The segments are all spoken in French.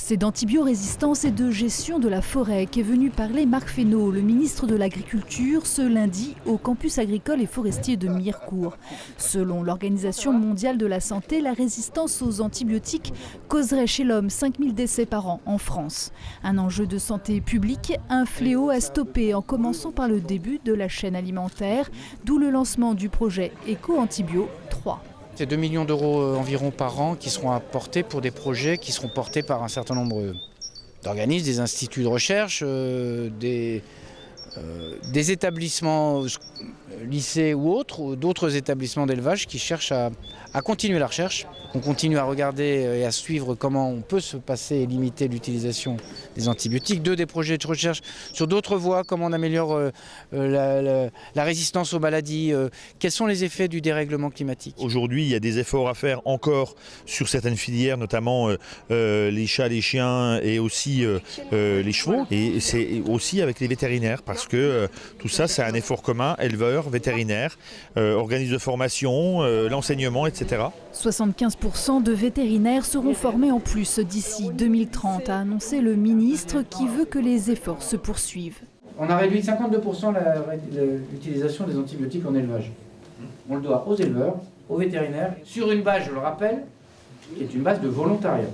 C'est d'antibiorésistance et de gestion de la forêt qu'est venu parler Marc Fesneau, le ministre de l'Agriculture, ce lundi au campus agricole et forestier de Mirecourt. Selon l'Organisation mondiale de la santé, la résistance aux antibiotiques causerait chez l'homme 5000 décès par an en France. Un enjeu de santé publique, un fléau à stopper en commençant par le début de la chaîne alimentaire, d'où le lancement du projet Eco-Antibio 3. C'est 2 millions d'euros environ par an qui seront apportés pour des projets qui seront portés par un certain nombre d'organismes, des instituts de recherche, des établissements, lycées ou autres, ou d'autres établissements d'élevage qui cherchent à continuer la recherche. On continue à regarder et à suivre comment on peut se passer et limiter l'utilisation des antibiotiques. Des projets de recherche sur d'autres voies, comment on améliore la résistance aux maladies, quels sont les effets du dérèglement climatique. Aujourd'hui, il y a des efforts à faire encore sur certaines filières, notamment les chats, les chiens et aussi les chevaux. Et c'est aussi avec les vétérinaires parce que tout ça, c'est un effort commun, éleveurs, vétérinaires, organismes de formation, l'enseignement, etc. 75% de vétérinaires seront formés en plus d'ici 2030, a annoncé le ministre qui veut que les efforts se poursuivent. On a réduit de 52% l'utilisation des antibiotiques en élevage. On le doit aux éleveurs, aux vétérinaires, sur une base, je le rappelle, qui est une base de volontariat.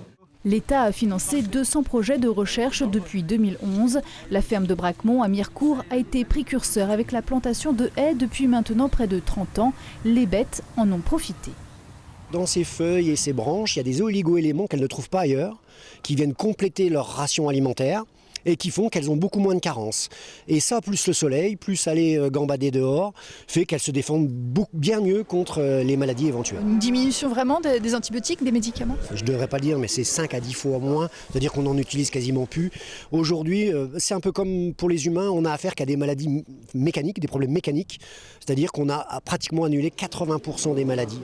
L'État a financé 200 projets de recherche depuis 2011. La ferme de Bracquemont à Mirecourt a été précurseur avec la plantation de haies depuis maintenant près de 30 ans. Les bêtes en ont profité. Dans ces feuilles et ces branches, il y a des oligo-éléments qu'elles ne trouvent pas ailleurs, qui viennent compléter leur ration alimentaire et qui font qu'elles ont beaucoup moins de carences. Et ça, plus le soleil, plus aller gambader dehors, fait qu'elles se défendent bien mieux contre les maladies éventuelles. Une diminution vraiment des antibiotiques, des médicaments ? Je ne devrais pas le dire, mais c'est 5 à 10 fois moins, c'est-à-dire qu'on n'en utilise quasiment plus. Aujourd'hui, c'est un peu comme pour les humains, on a affaire qu'à des maladies mécaniques, des problèmes mécaniques, c'est-à-dire qu'on a pratiquement annulé 80% des maladies.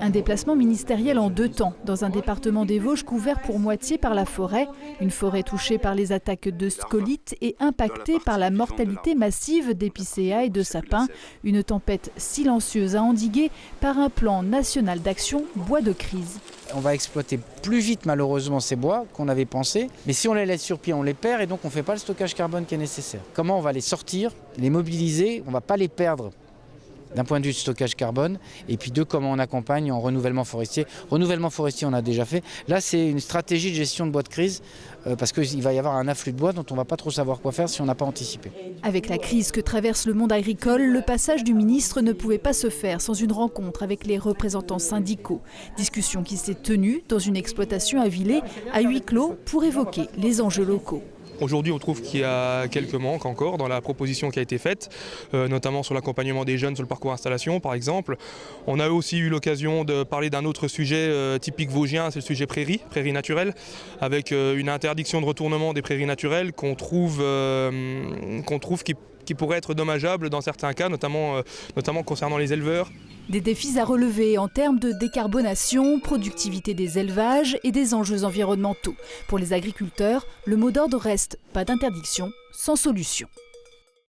Un déplacement ministériel en 2 temps, dans un département des Vosges couvert pour moitié par la forêt, une forêt touchée par les attaques de scolytes et impactée par la mortalité massive d'épicéas et de sapins, une tempête silencieuse à endiguer par un plan national d'action bois de crise. On va exploiter plus vite malheureusement ces bois qu'on avait pensé, mais si on les laisse sur pied, on les perd et donc on ne fait pas le stockage carbone qui est nécessaire. Comment on va les sortir, les mobiliser, on ne va pas les perdre d'un point de vue de stockage carbone, et puis comment on accompagne en renouvellement forestier. Renouvellement forestier, on a déjà fait. Là, c'est une stratégie de gestion de bois de crise, parce qu'il va y avoir un afflux de bois dont on ne va pas trop savoir quoi faire si on n'a pas anticipé. Avec la crise que traverse le monde agricole, le passage du ministre ne pouvait pas se faire sans une rencontre avec les représentants syndicaux. Discussion qui s'est tenue dans une exploitation à Villers, à huis clos, pour évoquer les enjeux locaux. Aujourd'hui, on trouve qu'il y a quelques manques encore dans la proposition qui a été faite, notamment sur l'accompagnement des jeunes sur le parcours installation, par exemple. On a aussi eu l'occasion de parler d'un autre sujet typique vosgien, c'est le sujet prairie naturelle, avec une interdiction de retournement des prairies naturelles qu'on trouve qui pourrait être dommageable dans certains cas, notamment concernant les éleveurs. Des défis à relever en termes de décarbonation, productivité des élevages et des enjeux environnementaux. Pour les agriculteurs, le mot d'ordre reste pas d'interdiction sans solution.